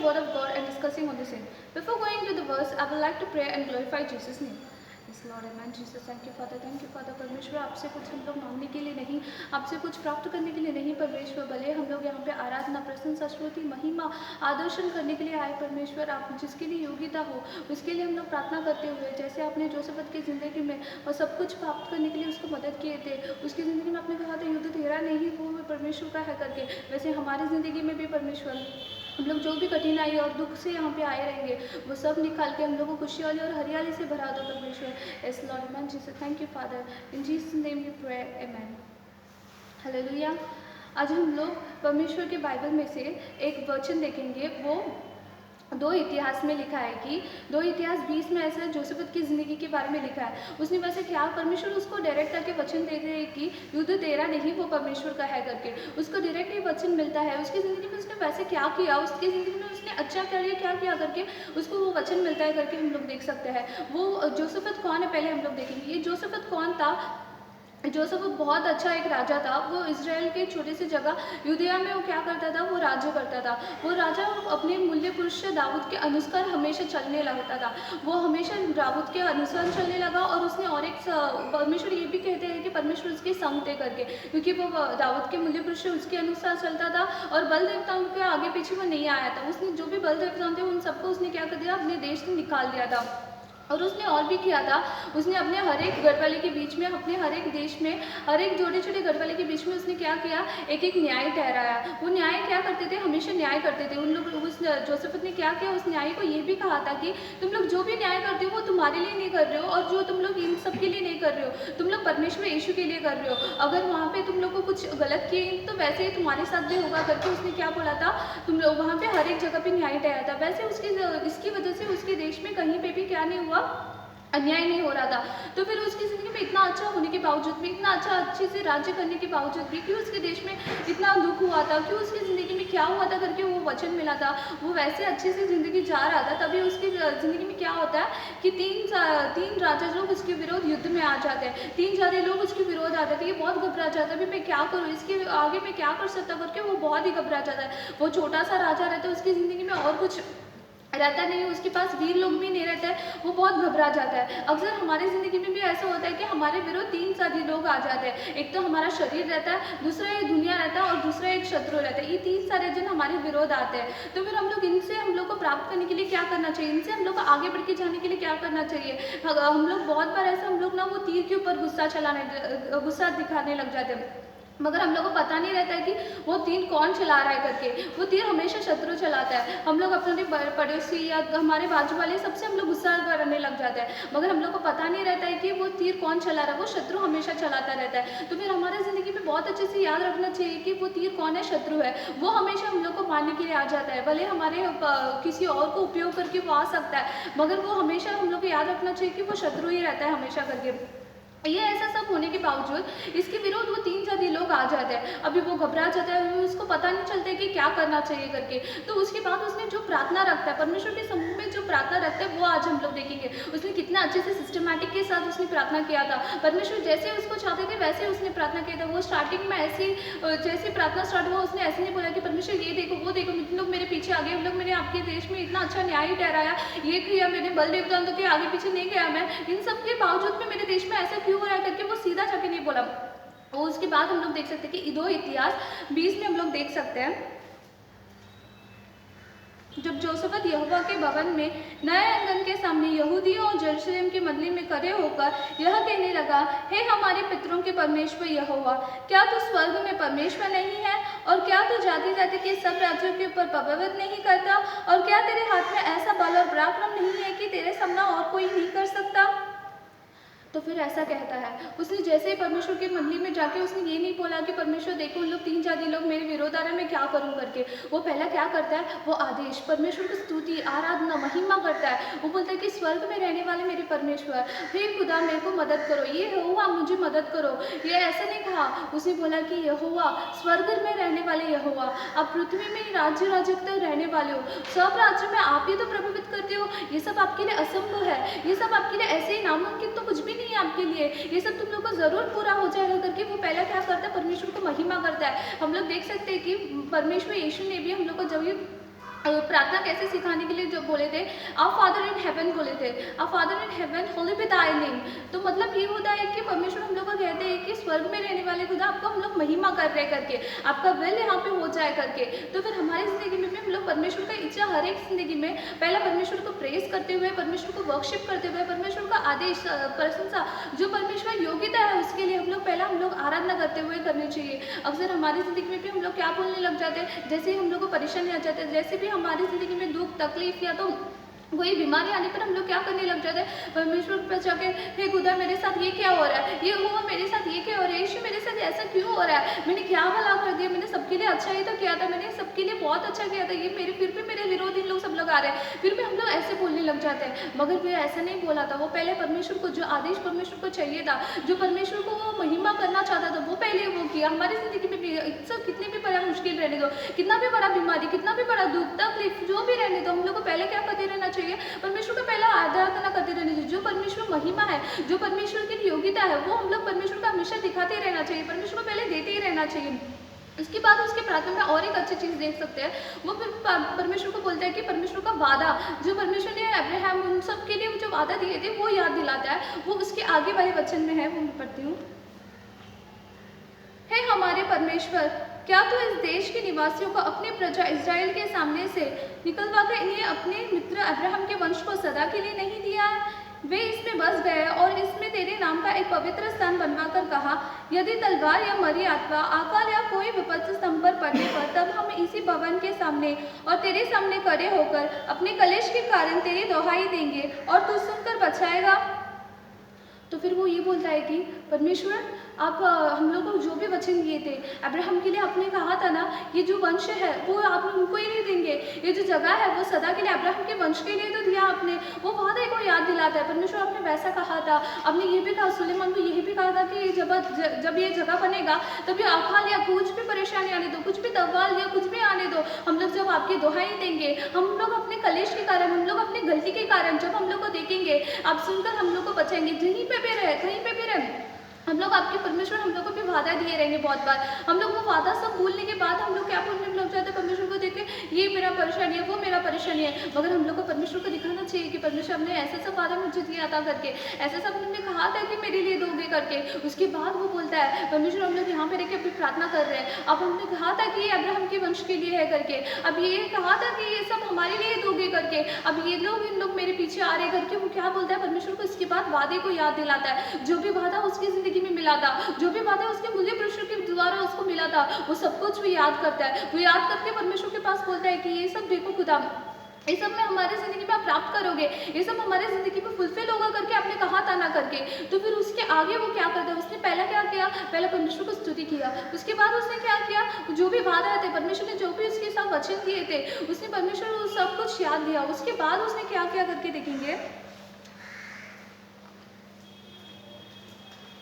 word of God and discussing on the same. Before going to the verse, I would like to pray and glorify Jesus' name. Yes, Lord, amen. Jesus, thank you, Father. परमेश्वर, आपसे कुछ हम लोग मांगने के लिए नहीं, आपसे कुछ प्राप्त करने के लिए नहीं परमेश्वर, भले हम लोग यहाँ पे आराधना, प्रशंसा, स्तुति, महिमा, आदर्शन करने के लिए आए परमेश्वर, आप जिसके लिए योग्यता हो उसके लिए हम लोग प्रार्थना करते हुए, जैसे आपने जोसेफत की ज़िंदगी में और सब कुछ प्राप्त करने के लिए उसको मदद किए थे, उसकी ज़िंदगी में आपने कहा था युद्ध तेरा नहीं वो परमेश्वर का है करके, वैसे हमारी ज़िंदगी में भी परमेश्वर हम लोग जो भी कठिनाई और दुख से यहाँ पे आए रहेंगे वो सब निकाल के हम लोग को खुशहाली और हरियाली से भरा दो परमेश्वर. Yes Lord, amen. Jesus, thank you Father. In Jesus name we pray, amen. Hallelujah. आज हम लोग परमेश्वर के बाइबल में से एक वचन देखेंगे. वो दो इतिहास में लिखा है कि 2 इतिहास 20 में ऐसा जोसेफत की ज़िंदगी के बारे में लिखा है. उसने वैसे क्या परमेश्वर उसको डायरेक्ट करके वचन दे रहे हैं कि युद्ध तेरा नहीं वो परमेश्वर का है करके, उसको डायरेक्ट ये वचन मिलता है. उसकी ज़िंदगी में उसने वैसे क्या किया, उसकी ज़िंदगी में उसने अच्छा क्या किया करके उसको वो वचन मिलता है करके हम लोग देख सकते हैं. वो जोसेफत कौन है पहले हम लोग देखेंगे. ये जोसेफत कौन था. जोसेफत बहुत अच्छा एक राजा था. वो इज़राइल के छोटे से जगह यूदिया में वो क्या करता था, वो राज्य करता था. वो राजा अपने मूल्य पुरुष दाऊद के अनुसार हमेशा चलने लगता था. वो हमेशा दाऊद के अनुसार चलने लगा और उसने और एक परमेश्वर ये भी कहते हैं कि परमेश्वर उसके संग थे करके, क्योंकि वो दाऊद के मूल्य पुरुष उसके अनुसार चलता था और बल देवताओं के आगे पीछे वो नहीं आया था. उसने जो भी बल देवताओं थे उन सबको उसने क्या कर दिया, अपने देश से निकाल दिया था. और उसने और भी किया था. उसने अपने हर एक गढ़वाले के बीच में, अपने हर एक देश में, हर एक छोटे छोटे गढ़वाले के बीच में उसने क्या किया, एक एक न्याय ठहराया. वो न्याय क्या करते थे, हमेशा न्याय करते थे. उन लोग उस जोसेफत ने क्या किया, उस न्याय को ये भी कहा था कि तुम लोग जो भी न्याय करते हो वो तुम्हारे लिए नहीं कर रहे हो, और जो तुम लोग इन सब के लिए नहीं कर रहे हो, तुम लोग परमेश्वर यीशु के लिए कर रहे हो. अगर वहाँ पे तुम लोग को कुछ गलत किए तो वैसे ही तुम्हारे साथ भी होगा करके उसने क्या बोला था. तुम लोग वहाँ पे हर एक जगह पे न्याय ठहरा था. वैसे इसकी वजह से उसके देश में कहीं पे भी क्या नहीं हुआ, अन्याय नहीं हो रहा था. तो फिर उसकी ज़िंदगी में इतना अच्छा होने के बावजूद भी, इतना अच्छे से राज्य करने के बावजूद भी, क्यों उसके देश में इतना दुख हुआ था, क्यों उसकी ज़िंदगी में क्या हुआ था करके वो वचन मिला था. वो वैसे अच्छे से ज़िंदगी जा रहा था, तभी उसकी ज़िंदगी में क्या होता है कि तीन राजा लोग उसके विरोध युद्ध में आ जाते हैं. 3 ज़्यादा लोग उसके विरोध आ जाते हैं. ये बहुत घबरा जाता है, अभी मैं क्या करूँ, इसके आगे मैं क्या कर सकता करके वो बहुत ही घबरा जाता है. वो छोटा सा राजा रहता है, उसकी ज़िंदगी में और कुछ रहता नहीं, उसके पास वीर लोग भी नहीं रहते हैं. वो बहुत घबरा जाता है. अक्सर हमारी ज़िंदगी में भी ऐसा होता है कि हमारे विरोध 3 साथी लोग आ जाते हैं. एक तो हमारा शरीर रहता है, दूसरा एक दुनिया रहता है और दूसरा एक शत्रु रहता है. ये 3 सारे जन हमारे विरोध आते हैं. तो फिर हम लोग इनसे हम लोग को प्राप्त करने के लिए क्या करना चाहिए, इनसे हम लोग को आगे बढ़ के जाने के लिए क्या करना चाहिए. हम लोग बहुत बार ऐसा हम लोग ना वो तीर के ऊपर गुस्सा दिखाने लग जाते हैं, मगर हम लोग को पता नहीं रहता है कि वो तीर कौन चला रहा है करके. वो तीर हमेशा शत्रु चलाता है. हम लोग अपने पड़ोसी या हमारे बाजू वाले सबसे हम लोग गुस्सा करने लग जाते हैं, मगर हम लोग को पता नहीं रहता है कि वो तीर कौन चला रहा है. वो शत्रु हमेशा चलाता रहता है. तो फिर हमारे ज़िंदगी में बहुत अच्छे से याद रखना चाहिए कि वो तीर कौन है, शत्रु है. वो हमेशा हम लोग को मारने के लिए आ जाता है. भले हमारे किसी और को उपयोग करके वो आ सकता है, मगर वो हमेशा हम लोग को याद रखना चाहिए कि वो शत्रु ही रहता है हमेशा करके. ये ऐसा सब होने के बावजूद इसके विरोध वो 3 जाति लोग आ जाते हैं. अभी वो घबरा जाता है, उसको पता नहीं चलता है कि क्या करना चाहिए करके. तो उसके बाद उसने जो प्रार्थना रखता है, परमेश्वर के समूह में जो प्रार्थना रखता है, वो आज हम लोग देखेंगे. उसने कितना अच्छे से सिस्टमैटिक के साथ उसने प्रार्थना किया था. परमेश्वर जैसे उसको चाहते थे वैसे उसने प्रार्थना किया था. वो स्टार्टिंग में ऐसी जैसे प्रार्थना स्टार्ट हुआ, उसने ऐसे नहीं बोला कि परमेश्वर ये देखो वो देखो, तुम लोग मेरे पीछे आ गए, लोग मैंने आपके देश में इतना अच्छा न्याय ठहराया, ये किया मैंने, बल देवताओं के आगे पीछे नहीं गया मैं, इन सब के बावजूद में मेरे देश में ऐसा क्यों हो रहा है करके वो सीधा जाके नहीं बोला. और उसके बाद हम लोग देख सकते हैं कि 2 इतिहास 20 में हम लोग देख सकते हैं, जब जोसेफत यहोवा के भवन में नए आंगन के सामने यहूदियों और यरूशलेम के मंदिर में खड़े होकर यह कहने लगा, हे हमारे पितरों के परमेश्वर यहोवा, क्या तू स्वर्ग में परमेश्वर नहीं है, और क्या तू जाति जाति के सब राज्यों के ऊपर प्रभुत्व नहीं करता, और क्या तेरे हाथ में ऐसा बल और पराक्रम नहीं है कि तेरे सामना और कोई नहीं कर सकता. तो फिर ऐसा कहता है, उसने जैसे ही परमेश्वर के मंदिर में जाके उसने ये नहीं बोला कि परमेश्वर देखो उन लोग 3 जाति लोग मेरे विरोध आ रहे हैं, मैं क्या करूं करके. वो पहला क्या करता है, वो आदेश, परमेश्वर की स्तुति, आराधना, महिमा करता है. वो बोलता है कि स्वर्ग में रहने वाले मेरे परमेश्वर, हे खुदा मेरे को मदद करो, ये यहोवा मुझे मदद करो. ये ऐसा नहीं कहा, उसने बोला कि यहोवा, स्वर्ग में रहने वाले यहोवा, आप पृथ्वी में राज्य राजकता रहने वाले हो, सब राज्य में आप ही तो प्रभावित करते हो. ये सब आपके लिए असंभव है, ये सब आपके लिए ऐसे ही नामुमकिन तो कुछ भी नहीं है आपके लिए, ये सब तुम लोग को जरूर पूरा हो जाएगा करके वो पहला क्या करता है, परमेश्वर को महिमा करता है. हम लोग देख सकते हैं कि परमेश्वर यीशु ने भी हम लोग को जब प्रार्थना कैसे सिखाने के लिए जो बोले थे, आवर फादर इन हेवन बोले थे, our father in heaven holy be thy name. तो मतलब ये होता है कि परमेश्वर हम लोग को कहते हैं कि स्वर्ग में रहने वाले खुदा आपको हम लोग महिमा कर रहे करके, आपका विल यहाँ पे हो जाए करके। तो फिर हमारी ज़िंदगी में भी हम लोग परमेश्वर का इच्छा हर एक ज़िंदगी में पहला परमेश्वर को प्रेस करते हुए, परमेश्वर को वर्शिप करते हुए, परमेश्वर का आदेश प्रशंसा जो परमेश्वर योग्यता है उसके लिए हम लोग पहला हम लोग आराधना करते हुए करनी चाहिए। अक्सर हमारी ज़िंदगी में भी हम लोग क्या बोलने लग जाते हैं, जैसे ही हम लोग को परेशानी आ जाती है, जैसे भी हमारी ज़िंदगी में दुख तकलीफ या तो कोई बीमारी आने पर हम लोग क्या करने लग जाते हैं, परमेश्वर पर जाके हे खुदा मेरे साथ ये क्या हो रहा है, ये हुआ मेरे साथ ये क्या हो रहा है, यीशु मेरे साथ ऐसा क्यों हो रहा है, मैंने क्या भला कर दिया, मैंने सबके लिए अच्छा ही तो किया था, मैंने सबके लिए बहुत अच्छा किया था, ये मेरे फिर भी मेरे विरोधी लोग सब लोग आ रहे हैं, फिर भी हम लोग ऐसे बोलने लग जाते हैं। मगर वो ऐसा नहीं बोला था, वो पहले परमेश्वर को जो आदेश परमेश्वर को चाहिए था, जो परमेश्वर को वो महिमा करना चाहता था, वो पहले वो किया। हमारी जिंदगी में भी सब कितनी भी बड़ा मुश्किल रहने दो, कितना भी बड़ा बीमारी, कितना भी बड़ा दुख तकलीफ जो भी रहने दो, हम लोग को पहले क्या करते रहना चाहिए, परमेश्वर का पहला आराधना करते रहना चाहिए। जो परमेश्वर महिमा है, जो परमेश्वर की योग्यता है, वो हम लोग परमेश्वर का हमेशा दिखाते रहना चाहिए, परमेश्वर को पहले देते ही रहना चाहिए। उसके बाद उसके प्रार्थना में और एक अच्छी चीज़ देख सकते हैं, वो फिर परमेश्वर को बोलता है कि परमेश्वर का वादा जो परमेश्वर ने अब्राहम उन सब के लिए जो वादा दिए थे वो याद दिलाता है। वो उसके आगे वाले वचन में है, वो मैं पढ़ती हूँ। हे हमारे परमेश्वर, क्या तू इस देश के निवासियों को अपनी प्रजा इज़राइल के सामने से निकलवा कर इन्हें अपने मित्र अब्राहम के वंश को सदा के लिए नहीं दिया? वे इसमें बस गए और इसमें तेरे नाम का एक पवित्र स्थान बनवाकर कहा, यदि तलवार या मरी अथवा अकाल या कोई विपत्ति स्तंभ पर पड़ने पर तब हम इसी भवन के सामने और तेरे सामने खड़े होकर अपने कलेश के कारण तेरी दोहाई देंगे और तू सुनकर बचाएगा। तो फिर वो ये बोलता है कि परमेश्वर आप हम लोग को जो भी वचन दिए थे अब्राहम के लिए, आपने कहा था ना ये जो वंश है वो आप उनको ही नहीं देंगे, ये जो जगह है वो सदा के लिए अब्राहम के वंश के लिए तो दिया आपने, वो वादा को याद दिलाता है। परमेश्वर आपने वैसा कहा था, आपने ये भी कहा, सुलेमान को यही भी कहा था कि जब ये जगह बनेगा तब ये अकाल या कुछ भी परेशानी आने दो, कुछ भी तवाल या कुछ भी आने दो, हम लोग जब आपकी दुहाई देंगे, हम लोग अपने कलेश के कारण, हम लोग अपनी गलती के कारण जब हम लोग को देखेंगे, आप सुनकर हम लोग को बचाएंगे। कहीं पे भी रहे, कहीं पे भी रहे, हम लोग आपके परमेश्वर हम लोग को भी वादा दिए रहेंगे। बहुत बार हम लोग वो वादा सब भूलने के बाद हम लोग क्या बोलने लग जाते हैं, परमेश्वर को देख के ये मेरा परेशानी है, वो मेरा परेशानी है। मगर हम लोग को परमेश्वर को दिखाना चाहिए कि परमेश्वर हमने ऐसा सब वादा मुझे दिया था करके, ऐसा सब हमने कहा था कि मेरे लिए दोगे करके। उसके बाद वो बोलता है परमेश्वर हम लोग यहाँ पे रह के अपनी प्रार्थना कर रहे हैं, अब हमने कहा था कि ये अब्राहम के वंश के लिए है करके, अब ये कहा था कि ये सब हमारे लिए दोगे करके, अब ये लोग इन लोग मेरे पीछे आ रहे करके। वो क्या बोलता है परमेश्वर को, इसके बाद वादे को याद दिलाता है, जो भी वादा उसकी जिंदगी में मिला था, जो भी वादा उसके मूल्य पुरुषों के द्वारा उसको मिला था, वो सब कुछ भी याद करता है। वो याद करके परमेश्वर के पास बोलता है कि ये सब देखो खुदा, ये सब में हमारे ज़िंदगी में आप प्राप्त करोगे, ये सब हमारे ज़िंदगी में फुलफिल होगा करके आपने कहा था ना करके। तो फिर उसके आगे वो क्या करता है, उसने पहला क्या किया, पहला परमेश्वर को स्तुति किया। उसके बाद उसने क्या किया, जो भी वादा थे परमेश्वर ने जो भी उसके साथ वचन दिए थे, उसने परमेश्वर को सब कुछ याद दिया। उसके बाद उसने क्या किया करके देखेंगे।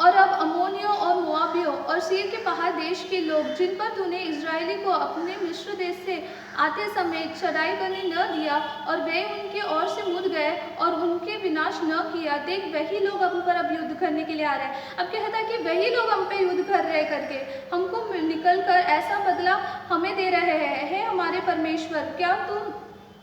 और अब अमोनियों और मोआबियों और सीर के पहाड़ देश के लोग, जिन पर तूने इजरायली को अपने मिस्र देश से आते समय चढ़ाई करने न दिया और वे उनके ओर से मुड़ गए और उनके विनाश न किया, देख वही लोग हम पर अब युद्ध करने के लिए आ रहे हैं। अब कहता है कि वही लोग हम पे युद्ध कर रहे करके, हमको निकल कर ऐसा बदला हमें दे रहे हैं। हे हमारे परमेश्वर, क्या तू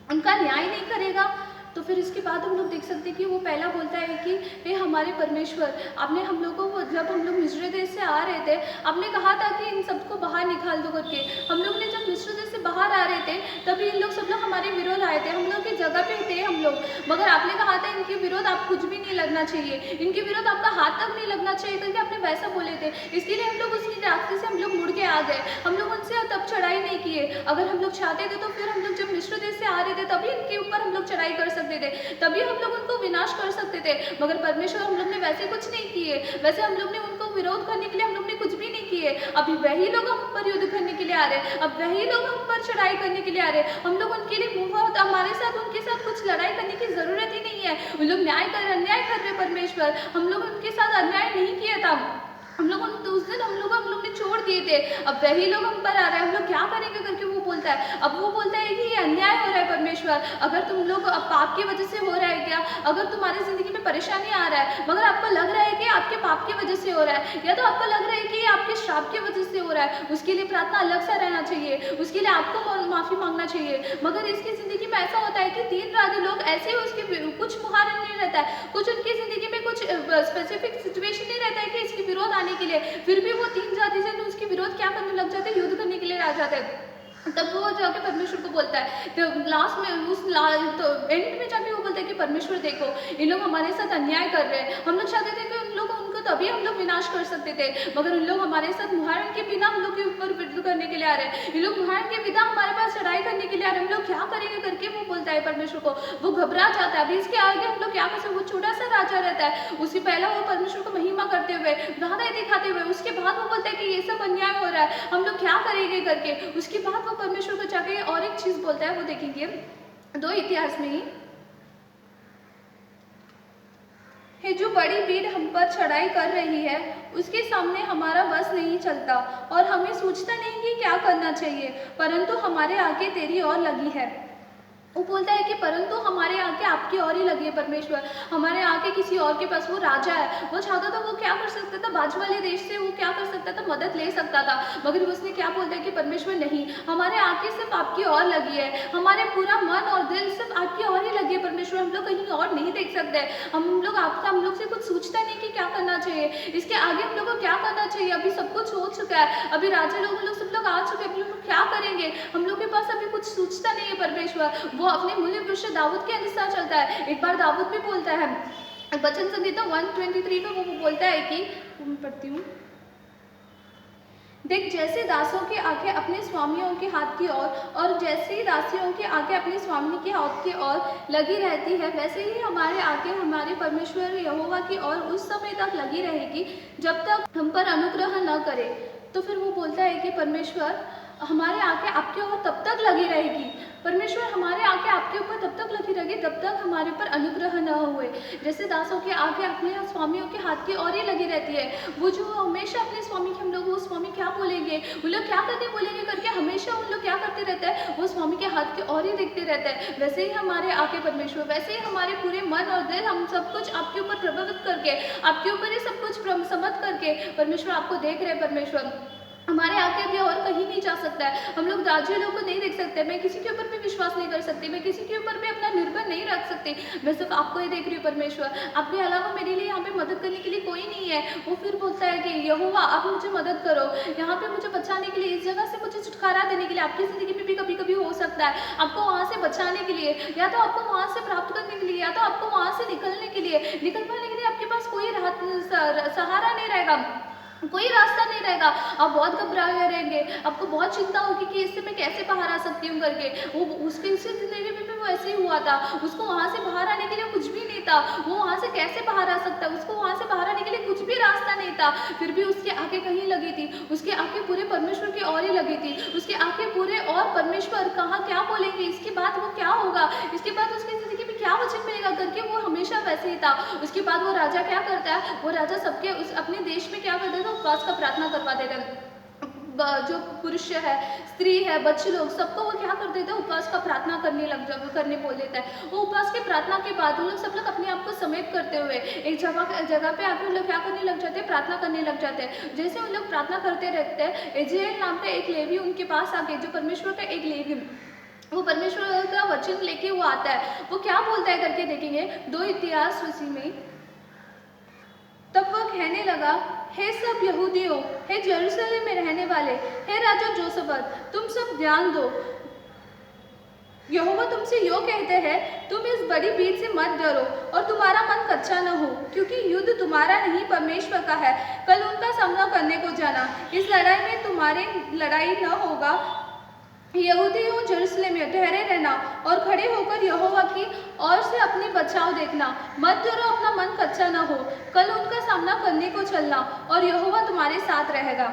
उनका न्याय नहीं करेगा? तो फिर इसके बाद हम लोग देख सकते हैं कि वो पहला बोलता है कि हे हमारे परमेश्वर, आपने हम लोगों को जब हम लोग मिस्र देश से आ रहे थे, आपने कहा था कि इन सबको बाहर निकाल दो करके। हम लोग ने जब मिस्र देश से बाहर आ रहे थे तभी इन लोग सब लोग हमारे विरोध आए थे, हम लोग की जगह पे थे हम लोग, मगर आपने कहा था इनके विरोध आप कुछ भी नहीं लगना चाहिए, इनके विरोध आपका हाथ तक नहीं लगना चाहिए करके आपने वैसा बोले थे। इसके लिए हम लोग उसकी रास्ते से हम लोग मुड़ के आ गए, हम लोग उनसे तब चढ़ाई नहीं किए। अगर हम लोग चाहते थे तो फिर हम लोग जब मिस्र देश से आ रहे थे तभी इनके ऊपर हम लोग चढ़ाई कर सकते थे, तभी हम लोग उनको विनाश कर सकते थे। मगर परमेश्वर हम लोग ने वैसे कुछ नहीं किए, वैसे हम लोग ने उनको विरोध करने के लिए हम लोग ने कुछ भी नहीं किए। अभी वही लोग हम पर युद्ध करने के लिए आ रहे हैं, अब वही लोग हम पर चढ़ाई करने के लिए आ रहे हैं। हम लोग उनके लिए मुंह, हमारे साथ उनके साथ कुछ लड़ाई करने की जरूरत ही नहीं है। उन लोग अन्याय कर रहे परमेश्वर, हम लोग उनके साथ अन्याय नहीं किया था, हम लोग उस दिन हम लोग ने छोड़ दिए थे, अब वही लोग हम पर आ रहे हैं, हम लोग क्या करेंगे करके वो बोलता है। अब वो बोलता है कि ये अन्याय हो रहा है परमेश्वर, अगर तुम लोग अब पाप की वजह से हो रहा है क्या, अगर तुम्हारी ज़िंदगी में परेशानी आ रहा है मगर आपको लग रहा है कि आपके पाप की वजह से हो रहा है, या तो आपको लग रहा है कि ये आपके श्राप की वजह से हो रहा है, उसके लिए प्रार्थना अलग से रहना चाहिए, उसके लिए आपको माफ़ी मांगना चाहिए। मगर इसकी ज़िंदगी में ऐसा होता है कि दिन रात लोग ऐसे ही उसके कुछ मुहारा नहीं रहता है, कुछ उनकी ज़िंदगी में कुछ स्पेसिफिक सिचुएशन नहीं रहता है कि इसके विरोध आने के लिए, फिर भी वो तीन जाति से उसके विरोध क्या करने लग जाते हैं, युद्ध करने के लिए आ जाते हैं। तब वो जाके परमेश्वर को बोलता है, तो लास्ट में तो एंड में जाके वो बोलता है कि परमेश्वर देखो इन लोग हमारे साथ अन्याय कर रहे हैं, हम लोग चाहते थे कि उन लोग उनको तभी हम लोग विनाश कर सकते थे, मगर उन लोग हमारे साथ मुहारण के बिना हम लोग के ऊपर विरुद्ध करने के लिए आ रहे हैं, इन लोग मुहारण के बिना हमारे पास चढ़ाई करने के लिए आ रहे हैं, हम लोग क्या करेंगे करके वो बोलता है परमेश्वर को। वो घबरा जाता है, अभी इसके आगे हम लोग क्या कर सकते, वो छोटा सा राजा रहता है, उससे पहला वो परमेश्वर को महिमा करते हुए वादा दिखाते हुए, उसके बाद वो बोलता है कि ये सब अन्याय हो रहा है, हम लोग क्या करेंगे करके, उसके बाद वो परमेश्वर को जाके और एक चीज बोलता है, वो देखेंगे 2 इतिहास में ही है, जो बड़ी भीड़ हम पर चढ़ाई कर रही है उसके सामने हमारा बस नहीं चलता और हमें सोचता नहीं कि क्या करना चाहिए, परंतु हमारे आगे तेरी ओर लगी है। वो बोलता है कि परंतु हमारे आगे आपकी ओर ही लगी है परमेश्वर, हमारे आगे किसी और के पास, वो राजा है, वो चाहता था वो क्या कर सकता था, बाजू वाले देश से वो क्या कर सकता था, मदद ले सकता था, मगर उसने क्या बोलता है कि परमेश्वर नहीं, हमारे आगे सिर्फ आपकी ओर लगी है, हमारे पूरा मन और दिल सिर्फ आपकी ओर ही लगी है परमेश्वर, हम लोग कहीं और नहीं देख सकते, हम लोग से कुछ सोचता नहीं कि क्या करना चाहिए, इसके आगे हम लोग को क्या करना चाहिए, अभी सब कुछ हो चुका है, अभी राजा लोग सब लोग आ चुके हैं, हम लोग क्या करेंगे, हम लोग के पास अभी कुछ सोचता नहीं है परमेश्वर। वो अपने मूल्य पुरुष दाऊद के अनुसार चलता है। एक बार दाऊद भी बोलता है, वचन संहिता 123 में वो बोलता है कि, मैं पढ़ती हूँ, देख जैसे दासों की आंखें अपने स्वामियों के हाथ की ओर और जैसे दासियों की आंखें अपने स्वामी के हाथ की ओर लगी रहती है, वैसे ही हमारे आंखें हमारे परमेश्वर यहोवा की ओर उस समय तक लगी रहेगी जब तक हम पर अनुग्रह न करे। तो फिर वो बोलता है कि परमेश्वर हमारे आंखें आपके ऊपर तब तक लगी रहेगी, परमेश्वर हमारे आंखें आपके ऊपर तब तक लगी रहेगी तब तक हमारे ऊपर अनुग्रह न हुए। जैसे दासों की आंखें अपने स्वामियों के हाथ की ओर ही लगी रहती है, वो जो हमेशा अपने स्वामी के, हम लोग वो स्वामी क्या बोलेंगे, वो लोग क्या करते बोलेंगे करके हमेशा उन लोग क्या करते रहते हैं, वो स्वामी के हाथ की ओर ही देखते रहते हैं। वैसे ही हमारे आंखें परमेश्वर, वैसे ही हमारे पूरे मन और दिल, हम सब कुछ आपके ऊपर प्रभावित करके, आपके ऊपर ही सब कुछ समझ करके परमेश्वर आपको देख रहे हैं। परमेश्वर हमारे आगे भी और कहीं नहीं जा सकता है, हम लोग राज्य लोग को नहीं देख सकते, मैं किसी के ऊपर भी विश्वास नहीं कर सकती, मैं किसी के ऊपर भी अपना निर्भर नहीं रख सकती, मैं सिर्फ आपको ही देख रही हूँ परमेश्वर, आपके अलावा मेरे लिए यहाँ पे मदद करने के लिए कोई नहीं है। वो फिर बोलता है कि यहोवा आप मुझे मदद करो, यहाँ पे मुझे बचाने के लिए, इस जगह से मुझे छुटकारा देने के लिए, आपकी ज़िंदगी में भी कभी कभी हो सकता है आपको वहाँ से बचाने के लिए, या तो आपको वहाँ से प्राप्त करने के लिए, या तो आपको वहाँ से निकलने के लिए आपके पास कोई सहारा नहीं रहेगा, कोई रास्ता नहीं रहेगा, आप बहुत घबराए रहेंगे, आपको बहुत चिंता होगी कि इससे मैं कैसे बाहर आ सकती हूँ करके। वो उसकी जिंदगी में भी वो ऐसे ही हुआ था, उसको वहाँ से बाहर आने के लिए कुछ भी नहीं था, वो वहाँ से कैसे बाहर आ सकता है, उसको वहाँ से बाहर आने के लिए कुछ भी रास्ता नहीं था, फिर भी उसकी आंखें कहीं लगी थी, उसकी आंखें पूरे परमेश्वर की ओर ही लगी थी, उसकी आंखें पूरे और परमेश्वर कहाँ क्या बोलेंगे, इसके बाद वो क्या होगा, इसके बाद उसकी जिंदगी में क्या वचन मिलेगा करके वो हमेशा वैसे ही था। उसके बाद वो राजा क्या करता है, वो राजा सबके अपने देश में क्या करता था, उपवास का प्रार्थना करवा देता है, जो पुरुष है, स्त्री है, बच्चे लोग सबको वो क्या कर देता है, उपवास का प्रार्थना करने बोल देता है। वो उपवास की प्रार्थना के बाद वो लोग सब लोग अपने आप को समेट करते हुए एक जगह पे आके वो लोग क्या करने लग जाते हैं, प्रार्थना करने लग जाते हैं। जैसे वो लोग प्रार्थना करते रहते हैं, इज़राइल नाम का एक लेवी उनके पास आके, जो परमेश्वर का एक लेवी, वो परमेश्वर का वचन लेके वो आता है, वो क्या बोलता है करके देखेंगे 2 इतिहास उसी में। तब वह कहने लगा, हे सब यहूदियों, हे यरूशलेम में रहने वाले, हे राजा जोसफत, तुम सब ध्यान दो, यहोवा तुमसे यो कहते हैं, तुम इस बड़ी भीड़ से मत डरो और तुम्हारा मन कच्चा न हो, क्योंकि युद्ध तुम्हारा नहीं परमेश्वर का है। कल उनका सामना करने को जाना, इस लड़ाई में तुम्हारी लड़ाई न होगा। यहूदियों यरूशलेम में ठहरे रहना और खड़े होकर यहोवा की ओर से अपनी बचाव देखना, मत डरो, अपना मन कच्चा न हो, कल उनका सामना करने को चलना और यहोवा तुम्हारे साथ रहेगा।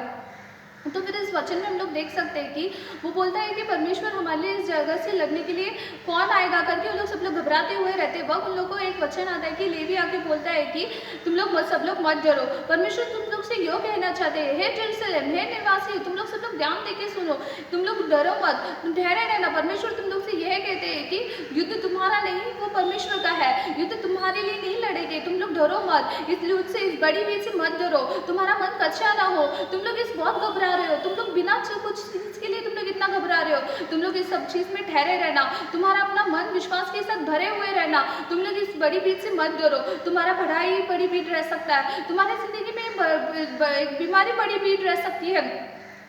तो फिर इस वचन में हम लोग देख सकते हैं कि वो बोलता है कि परमेश्वर हमारे लिए इस जगह से लड़ने के लिए कौन आएगा करके। उन लोग सब लोग घबराते हुए रहते वक्त उन लोगों को एक वचन आता है कि लेवी आके बोलता है कि तुम लोग सब लोग मत डरो, परमेश्वर तुम लोग से यो कहना चाहते हैं, हे जेरूशलेम, हे निवासी, तुम लोग सब लोग ध्यान देके सुनो, तुम लोग डरो मत, तुम ठहरे रहना। परमेश्वर तुम लोग से यह कहते हैं कि युद्ध तुम्हारा नहीं, वो परमेश्वर का है, युद्ध तुम्हारे लिए नहीं लड़ेंगे, तुम लोग डरो मत, इस युद्ध से, इस बड़ी भीड़ से मत डरो, तुम्हारा मन कच्चा ना हो। तुम लोग इस बहुत घबरा रहे हो, तुम लोग बिना कुछ चीज के लिए तुम लोग इतना घबरा रहे हो, तुम लोग इस सब चीज में ठहरे रहना, तुम्हारा अपना मन विश्वास के साथ भरे हुए रहना, तुम लोग इस बड़ी भीड़ से मत डरो। तुम्हारा पढ़ाई बड़ी भीड़ रह सकता है, तुम्हारी जिंदगी में बीमारी बड़ी भीड़ रह सकती है,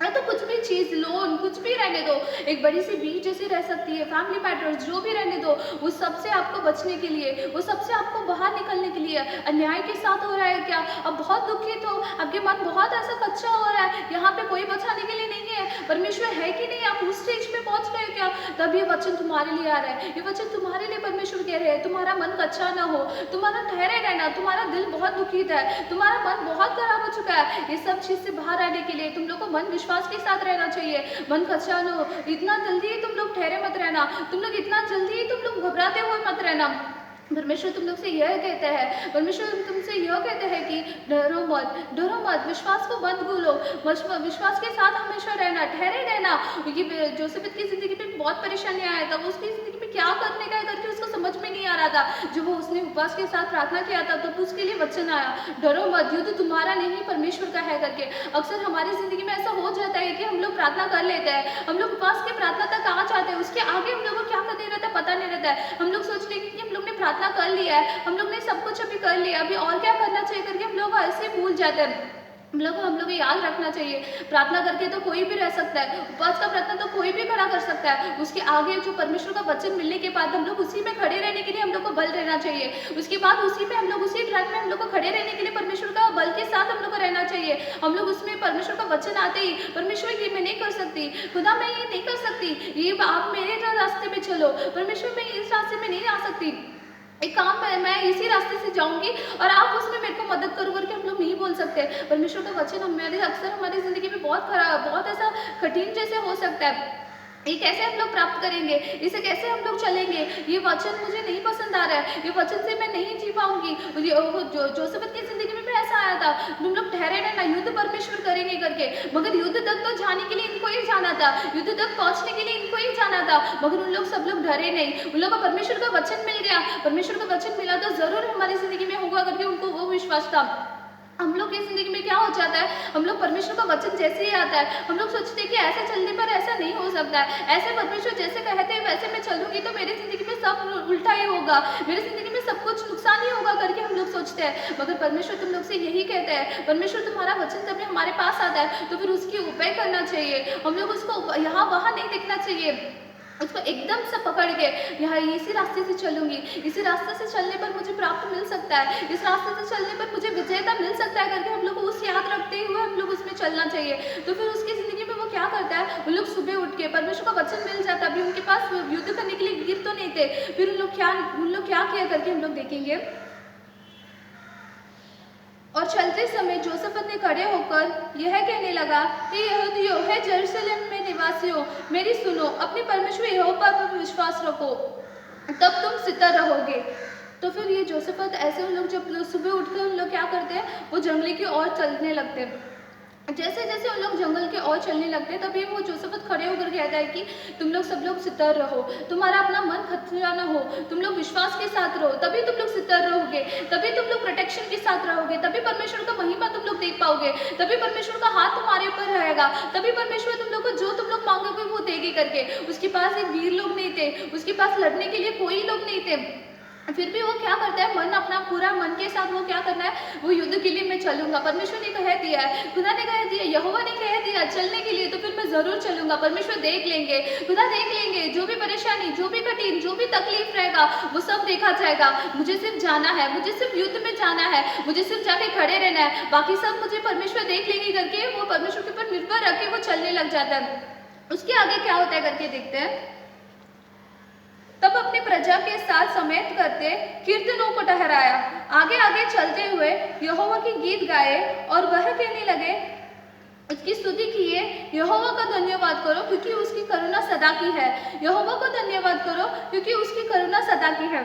तो कुछ भी चीज़, लोन, कुछ भी रहने दो, एक बड़ी सी बीच जैसी रह सकती है, फैमिली मैटर्स जो भी रहने दो, उस सबसे आपको बचने के लिए, उस सबसे आपको बाहर निकलने के लिए। अन्याय के साथ हो रहा है क्या, अब बहुत दुखित हो, आपके मन बहुत ऐसा कच्चा हो रहा है, यहाँ पे कोई बचाने के लिए नहीं है, परमेश्वर है कि नहीं, आप उस स्टेज पे पहुंच रहे हो क्या, तब ये वचन तुम्हारे लिए आ रहा है, ये वचन तुम्हारे लिए परमेश्वर कह रहे हैं, तुम्हारा मन कच्चा ना हो, तुम्हारा ठहरे रहना, तुम्हारा दिल बहुत दुखित है, तुम्हारा मन बहुत खराब हो चुका है, ये सब चीज़ से बाहर आने के लिए तुम लोग को मन विश्वास के साथ रहना चाहिए, मन कच्चा न हो, इतना जल्दी तुम लोग ठहरे मत रहना, तुम लोग इतना जल्दी तुम लोग घबराते हुए मत रहना। परमेश्वर तुम लोग से यह कहता है, परमेश्वर तुमसे यह कहता है कि डरो मत, डरो मत, विश्वास को मत भूलो, विश्वास के साथ हमेशा रहना, ठहरे रहना। क्योंकि जोसेफ की जिंदगी में बहुत परेशानी आया था, उसकी जिंदगी में क्या करने का है करके उसको समझ में नहीं आ रहा था। जब वो उसने उपवास के साथ प्रार्थना किया था तो उसके लिए वचन आया, डरो मत, युद्ध तुम्हारा नहीं परमेश्वर का है करके। अक्सर हमारी जिंदगी में ऐसा हो जाता है कि हम लोग प्रार्थना कर लेते हैं, हम लोग उपवास के प्रार्थना तक आ जाते हैं, उसके आगे हम लोग को क्या करने रहता है पता नहीं रहता है। हम लोग सोच लेंगे कि हम लोग ने प्रार्थना कर लिया है, हम लोग ने सब कुछ अभी कर लिया, अभी और क्या करना चाहिए करके हम लोग ऐसे भूल जाते हैं। हम लोग को याद रखना चाहिए, प्रार्थना करके तो कोई भी रह सकता है, उपवास का प्रार्थना तो कोई भी खड़ा कर सकता है, उसके आगे जो परमेश्वर का वचन मिलने के बाद हम लोग उसी में खड़े रहने के लिए हम लोग को बल रहना चाहिए। उसके बाद उसी में हम लोग उसी ट्रैक में हम लोग को खड़े रहने के लिए परमेश्वर का बल के साथ हम लोग को रहना चाहिए। हम लोग उसमें परमेश्वर का वचन आते ही, परमेश्वर ये मैं नहीं कर सकती, खुदा मैं ये नहीं कर सकती, ये आप मेरे रास्ते में चलो, परमेश्वर मैं इस रास्ते में नहीं आ सकती, एक काम मैं इसी रास्ते से जाऊंगी और आप उसमें मेरे को मदद करो करके हम लोग नहीं बोल सकते। परमेश्वर का वचन अक्सर हमारी जिंदगी में बहुत खराब, बहुत ऐसा कठिन जैसे हो सकता है, ये कैसे हम लोग प्राप्त करेंगे, इसे कैसे हम लोग चलेंगे, ये वचन मुझे नहीं पसंद आ रहा है, ये वचन से मैं नहीं जी पाऊंगी। जोसेफ की जिंदगी में भी ऐसा आया था, तुम लोग ठहरे रहना, युद्ध परमेश्वर करेंगे करके, मगर युद्ध तक तो जाने के लिए इनको ही जाना था, युद्ध तक पहुंचने के लिए इनको ही जाना था, मगर उन लोग सब लोग डरे नहीं, उन लोग को परमेश्वर का वचन मिल गया, परमेश्वर का वचन मिला तो जरूर हमारी जिंदगी में होगा करके उनको वो विश्वास था। हम लोग की जिंदगी में क्या हो जाता है, हम लोग परमेश्वर का वचन जैसे ही आता है हम लोग सोचते हैं कि ऐसे चलने पर ऐसा नहीं हो सकता है, ऐसे परमेश्वर जैसे कहते हैं वैसे मैं चलूंगी तो मेरी जिंदगी में सब उल्टा ही होगा, मेरी जिंदगी में सब कुछ नुकसान ही होगा करके हम लोग सोचते हैं। मगर परमेश्वर तुम लोग से यही कहते हैं, परमेश्वर तुम्हारा वचन जब हमारे पास आता है तो फिर उसकी उपाय करना चाहिए, हम लोग उसको यहाँ वहाँ नहीं देखना चाहिए, उसको एकदम से पकड़ के यहाँ इसी रास्ते से चलूंगी, इसी रास्ते से चलने पर मुझे प्राप्त मिल सकता है, इस रास्ते से चलने पर मुझे विजेता मिल सकता है करके हम लोग को उस याद रखते हुए हम लोग उसमें चलना चाहिए। तो फिर उसकी जिंदगी में वो क्या करता है, उन लोग सुबह उठ के परमेश्वर का वचन मिल जाता है, अभी उनके पास युद्ध करने के लिए वीर तो नहीं थे, फिर उन लोग क्या किया करके हम लोग देखेंगे। और चलते समय जोसेफत ने खड़े होकर यह कहने लगा, हे यहूदियों, हे जेरूशलेम में निवासियों, मेरी सुनो, अपने परमेश्वर यहोवा पर विश्वास रखो, तब तुम स्थिर रहोगे। तो फिर ये जोसेफत ऐसे उन लोग जब सुबह उठकर उन लोग क्या करते हैं, वो जंगली की ओर चलने लगते हैं। जैसे जैसे उन लोग जंगल के ओर चलने लगते हैं तभी वो जोसेफत खड़े होकर कहता है कि तुम लोग सब लोग स्थिर रहो, तुम्हारा अपना मन खतरा ना हो, तुम लोग विश्वास के साथ रहो, तभी तुम लोग स्थिर रहोगे, तभी तुम लोग प्रोटेक्शन के साथ रहोगे, तभी परमेश्वर का महिमा तुम लोग देख पाओगे, तभी परमेश्वर का हाथ तुम्हारे ऊपर रहेगा, तभी परमेश्वर तुम लोग को जो तुम लोग मांगोगे वो देगी करके। उसके पास एक वीर लोग नहीं थे, उसके पास लड़ने के लिए कोई लोग नहीं थे, फिर भी वो क्या करता है, मन अपना पूरा मन के साथ वो क्या करना है, वो युद्ध के लिए मैं चलूंगा, परमेश्वर ने कह दिया है, खुदा ने कह दिया, यहोवा ने कह दिया चलने के लिए, तो फिर मैं जरूर चलूंगा, परमेश्वर देख लेंगे, खुदा देख लेंगे, जो भी परेशानी, जो भी कठिन, जो भी तकलीफ रहेगा वो सब देखा जाएगा, मुझे सिर्फ जाना है, मुझे सिर्फ युद्ध में जाना है, मुझे सिर्फ जाके खड़े रहना है, बाकी सब मुझे परमेश्वर देख लेंगे करके वो परमेश्वर के ऊपर निर्भर रख के वो चलने लग जाता है। उसके आगे क्या होता है करके देखते हैं। तब अपनी प्रजा के साथ समेत करते कीर्तनों को ठहराया, आगे आगे चलते हुए यहोवा की गीत गाए और वह कहने लगे, उसकी स्तुति किए, यहोवा का धन्यवाद करो क्योंकि उसकी करुणा सदा की है। यहोवा को धन्यवाद करो क्योंकि उसकी करुणा सदा की है।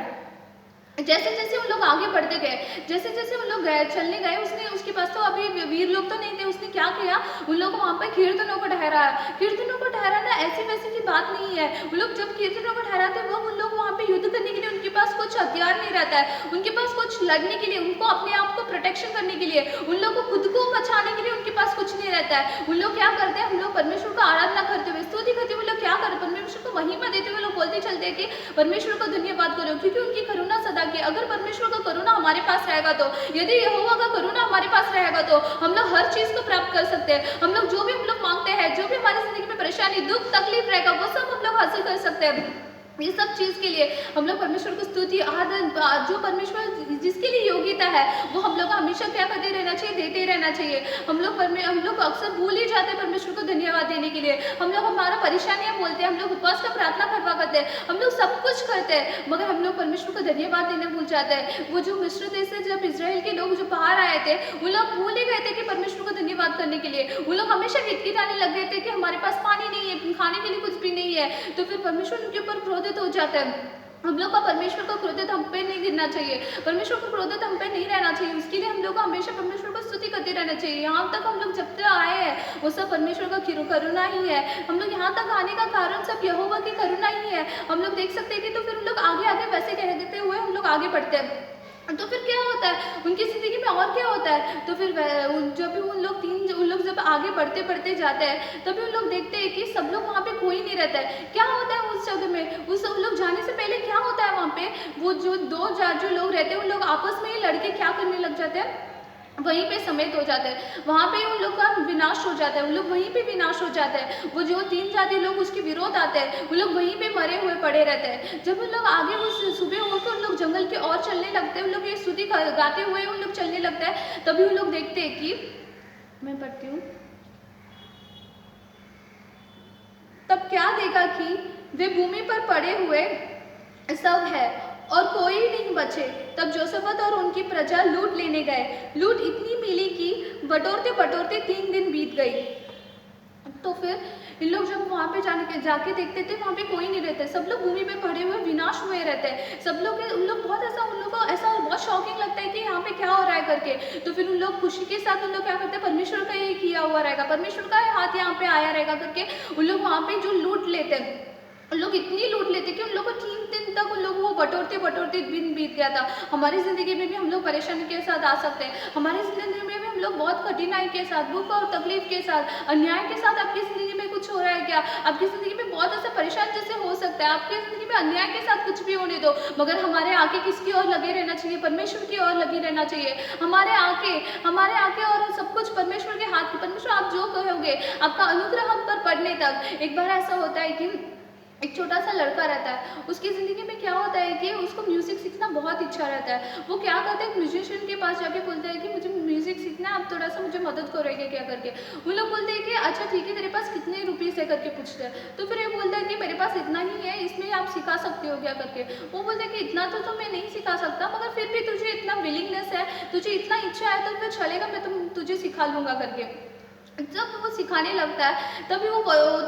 जैसे जैसे उन लोग आगे बढ़ते गए, जैसे जैसे उन लोग गए चलने गए, उसने उसके पास तो अभी वीर लोग तो नहीं थे, उसने क्या किया, उन लोगों को वहाँ पर कीर्तनों को ठहराया। कीर्तनों को ठहराना ऐसी वैसी की बात नहीं है। उन लोग जब कीर्तनों को ठहराते हैं, वो उन लोग वहाँ पे युद्ध करने के लिए उनके पास कुछ हथियार नहीं रहता है, उनके पास कुछ लड़ने के लिए, उनको अपने आप को प्रोटेक्शन करने के लिए, उन लोग को खुद को बचाने के लिए उनके पास कुछ नहीं रहता है। उन लोग क्या करते हैं, हम लोग परमेश्वर को आराधना करते हुए, स्तुति करते हुए लोग क्या करते, परमेश्वर को महिमा देते हुए लोग बोलते चलते हैं कि परमेश्वर को धन्यवाद करो क्योंकि उनकी करुणा सदा की। अगर परमेश्वर का करुणा हमारे पास रहेगा तो, यदि यहोवा का करुणा हमारे पास रहेगा तो हम लोग हर चीज को प्राप्त कर सकते हैं। हम लोग जो भी हम लोग मांगते हैं, जो भी हमारी जिंदगी में परेशानी, दुख, तकलीफ रहेगा, वो सब हम लोग हासिल कर सकते हैं। ये सब चीज़ के लिए हम लोग परमेश्वर को स्तुति, आदर, जो परमेश्वर जिसके लिए योग्यता है वो हम लोग हमेशा क्या करते रहना चाहिए, देते रहना चाहिए। हम लोग अक्सर भूल ही जाते हैं परमेश्वर को धन्यवाद देने के लिए। हम लोग हमारा परेशानियां बोलते हैं, हम लोग उपवास का प्रार्थना करवा करते हैं, हम लोग सब कुछ करते हैं, मगर हम लोग परमेश्वर को धन्यवाद देना भूल जाते हैं। वो जो मिस्र देश से जब इजराइल के लोग जो बाहर आए थे, वो लोग भूल ही गए थे कि परमेश्वर को धन्यवाद करने के लिए। वो लोग हमेशा गिटगिटाने लग गए थे कि हमारे पास पानी नहीं है, खाने के लिए कुछ भी नहीं है, तो फिर परमेश्वर उनके ऊपर क्रोधित हो जाता है। हम लोग का परमेश्वर को क्रोधित हम पे नहीं गिरना चाहिए, परमेश्वर को क्रोधित हम पे नहीं रहना चाहिए। उसके लिए हम लोग को हमेशा परमेश्वर को स्तुति करते रहना चाहिए। यहाँ तक हम लोग जब तक आए हैं वो सब परमेश्वर का करुणा ही है। हम लोग यहाँ तक आने का कारण सब यहोवा की करुणा ही है। हम लोग देख सकते हैं कि तो फिर हम लोग आगे आगे वैसे कहते हुए हम लोग आगे बढ़ते हैं। तो फिर क्या होता है उनकी ज़िंदगी में, और क्या होता है, तो फिर जब भी उन लोग जब आगे बढ़ते बढ़ते जाते हैं तभी उन लोग देखते हैं कि सब लोग वहाँ पे कोई नहीं रहता है। क्या होता है उस जगह में, उन लोग जाने से पहले क्या होता है वहाँ पे, वो जो जो लोग रहते हैं उन लोग आपस में ही लड़के क्या करने लग जाते हैं, वहीं पे समेत हो जाते हैं, वहाँ पे उन लोग का विनाश हो जाता है, उन लोग वहीं पे विनाश हो जाते हैं। वो जो 3 जाति लोग उसके विरोध आते हैं, उन लोग वहीं पे मरे हुए पड़े रहते हैं। जब उन लोग आगे उस सुबह होकर उन लोग जंगल की ओर चलने लगते हैं, उन लोग ये स्तुति गाते हुए उन लोग चलने लगते हैं, तभी उन लोग देखते हैं कि, मैं पढ़ती हूँ, तब क्या देखा कि वे भूमि पर पड़े हुए सब है और कोई नहीं बचे। तब जोसेफत और उनकी प्रजा लूट लेने गए। लूट इतनी मिली कि बटोरते बटोरते 3 दिन बीत गई। तो फिर इन लोग जब वहाँ पे जाके देखते थे, वहाँ पे कोई नहीं रहते, सब लोग भूमि पे पड़े हुए विनाश हुए रहते हैं। सब लोग उन लोग को ऐसा बहुत शॉकिंग लगता है कि यहाँ पे क्या हो रहा है करके। तो फिर उन लोग खुशी के साथ उन लोग क्या करते हैं, परमेश्वर का ये किया हुआ रहेगा, परमेश्वर का हाथ यहाँ पे आया रहेगा करके उन लोग वहाँ पे जो लूट लेते हैं, उन लोग इतनी लूट लेते कि उन लोग को 3 दिन तक उन लोग वो बटोरते बटोरते दिन बीत गया था। हमारी ज़िंदगी में भी हम लोग परेशानी के साथ आ सकते हैं, हमारी ज़िंदगी में भी हम लोग बहुत कठिनाई के साथ, दुख और तकलीफ के साथ, अन्याय के साथ आपकी ज़िंदगी में कुछ हो रहा है क्या, आपकी ज़िंदगी में बहुत ऐसा परेशान जैसे हो सकता है, आपकी ज़िंदगी में अन्याय के साथ कुछ भी होने दो, मगर हमारे आगे किसकी ओर लगे रहना चाहिए, परमेश्वर की ओर लगे रहना चाहिए। हमारे आगे और सब कुछ परमेश्वर के हाथ, परमेश्वर आप जो कहोगे, आपका अनुग्रह हम पर पड़ने तक। एक बार ऐसा होता है कि एक छोटा सा लड़का रहता है, उसकी ज़िंदगी में क्या होता है कि उसको म्यूज़िक सीखना बहुत इच्छा रहता है। वो क्या करता है, एक म्यूजिशियन के पास जाके बोलता है कि मुझे म्यूज़िक सीखना है, आप थोड़ा सा मुझे मदद करोगे क्या करके। वो लोग बोलते हैं कि अच्छा ठीक है, तेरे पास कितने रुपीज़ है करके पूछते हैं। तो फिर ये बोलता है कि मेरे पास इतना ही है, इसमें आप सिखा सकते हो क्या करके। वो बोलते हैं कि इतना तो मैं नहीं सिखा सकता, मगर फिर भी तुझे इतना विलिंगनेस है, तुझे इतना इच्छा है, तो फिर चलेगा, मैं तुझे सिखा लूँगा करके। जब वो सिखाने लगता है तभी वो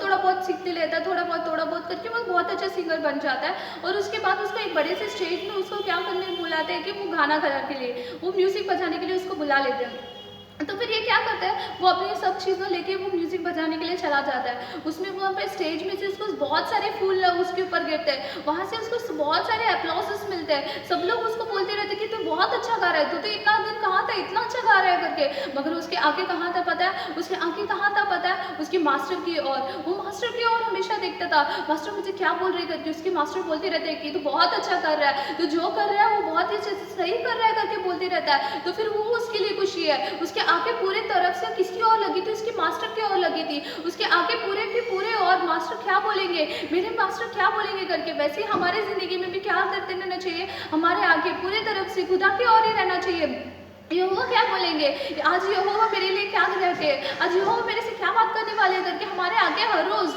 थोड़ा बहुत सीखते लेता है, थोड़ा बहुत करके वो बहुत अच्छा सिंगर बन जाता है। और उसके बाद उसको एक बड़े से स्टेज में उसको क्या करने बुलाते हैं कि वो गाना गाने के लिए, वो म्यूज़िक बजाने के लिए उसको बुला लेते हैं। तो फिर ये क्या करता है, वो अपनी सब चीज़ों लेके वो म्यूज़िक बजाने के लिए चला जाता है। उसमें वहाँ पे स्टेज में से उसको बहुत सारे फूल उसके ऊपर गिरते हैं, वहाँ से उसको बहुत सारे अप्लॉसेस मिलते हैं। सब लोग उसको बोलते रहते हैं कि तू बहुत अच्छा गा रहा है, तू तो इतना दिन कहाँ था, इतना अच्छा गा रहा है करके। मगर उसके आगे कहाँ था पता है, उसके आगे कहाँ था पता है, उसके मास्टर की ओर। वो मास्टर की ओर हमेशा देखता था, मास्टर मुझे क्या बोल रहे करके। उसके मास्टर बोलते रहते हैं कि तू बहुत अच्छा कर रहा है, तू जो कर रहा है वो बहुत ही सही कर रहा है करके बोलते रहता है। तो फिर वो उसके लिए खुशी है। उसके आगे पूरे तरफ से किसकी ओर लगी थी, उसके मास्टर की ओर लगी थी। उसके आगे पूरे के पूरे और मास्टर क्या बोलेंगे, मेरे मास्टर क्या बोलेंगे करके। वैसे ही हमारे ज़िंदगी में भी क्या करते रहना चाहिए, हमारे आगे पूरे तरफ से खुदा की ओर ही रहना चाहिए। यहोवा क्या बोलेंगे, आज यहोवा मेरे लिए क्या करके, आज यहोवा मेरे से क्या बात करने वाले करके हमारे आगे हर रोज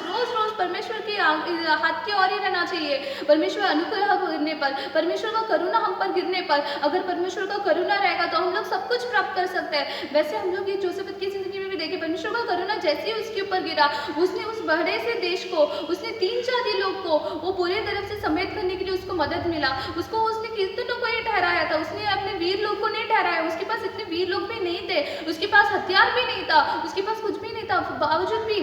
परमेश्वर की हाथ की ओर ही रहना चाहिए। परमेश्वर अनुग्रह गिरने पर, परमेश्वर का करुणा हम पर गिरने पर, अगर परमेश्वर का करुणा रहेगा तो हम लोग सब कुछ प्राप्त कर सकते हैं। वैसे हम लोग ये जोसेफत की ज़िंदगी में भी देखे। परमेश्वर का करुणा जैसे ही उसके ऊपर गिरा, उसने उस बड़े से देश को, उसने 3 जाति लोग को वो पूरे तरफ से समेत करने के लिए उसको मदद मिला। उसको उसने कितनों को ये ठहराया था, उसने अपने वीर लोग को नहीं ठहराया। उसके पास इतने वीर लोग भी नहीं थे, उसके पास हथियार भी नहीं था, उसके पास कुछ भी नहीं था, बावजूद भी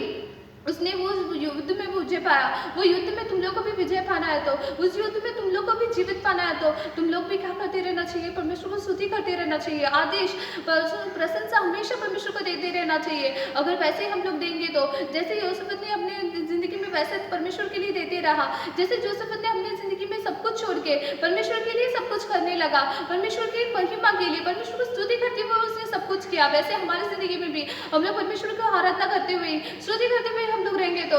उसने वो युद्ध में विजय पाया। वो युद्ध में तुम लोग को भी विजय पाना है तो, उस युद्ध में तुम लोग को भी जीवित पाना है तो तुम लोग भी क्या करते रहना चाहिए? परमेश्वर को स्तुति करते रहना चाहिए। आदेश, प्रशंसा हमेशा परमेश्वर को देते रहना चाहिए। अगर वैसे ही हम लोग देंगे तो, जैसे यूसुफ ने अपने जिंदगी में वैसे परमेश्वर के लिए देते रहा, जैसे जोसेफ ने अपनी जिंदगी में सब कुछ छोड़ के परमेश्वर के लिए सब कुछ करने लगा, परमेश्वर की महिमा के लिए, परमेश्वर को स्तुति करते हुए उसने सब कुछ किया, वैसे हमारी जिंदगी में भी हम लोग परमेश्वर को आराधना करते हुए, स्तुति करते हुए हम लोग रहेंगे तो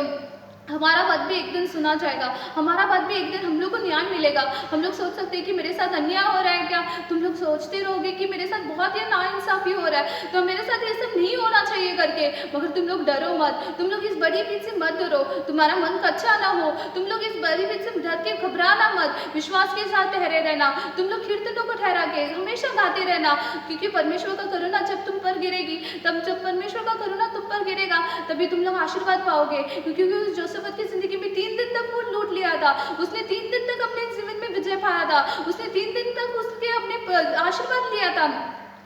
हमारा बात भी एक दिन सुना जाएगा, हमारा बात भी एक दिन हम लोग को न्याय मिलेगा। हम लोग सोच सकते हैं कि मेरे साथ अन्याय हो रहा है क्या? तुम लोग सोचते रहोगे कि मेरे साथ बहुत ही नाइंसाफी हो रहा है तो मेरे साथ ये सब नहीं होना चाहिए करके, मगर तुम लोग डरो मत, तुम लोग इस बड़ी भीड़ से मत डरो, तुम्हारा मन कच्चा ना हो, तुम लोग इस बड़ी भीड़ से डर के घबराना मत, विश्वास के साथ ठहरे रहना, तुम लोग कीर्तनों को ठहरा के हमेशा गाते रहना, क्योंकि परमेश्वर का करुणा जब तुम पर गिरेगी, तब जब परमेश्वर का करुणा तुम पर गिरेगा तभी तुम लोग आशीर्वाद पाओगे। क्योंकि जोसेफ की जिंदगी में 3 दिन तक वो लूट लिया था, उसने 3 दिन तक अपने जीवन में विजय पाया था, उसने 3 दिन तक उसके अपने आशीर्वाद लिया था।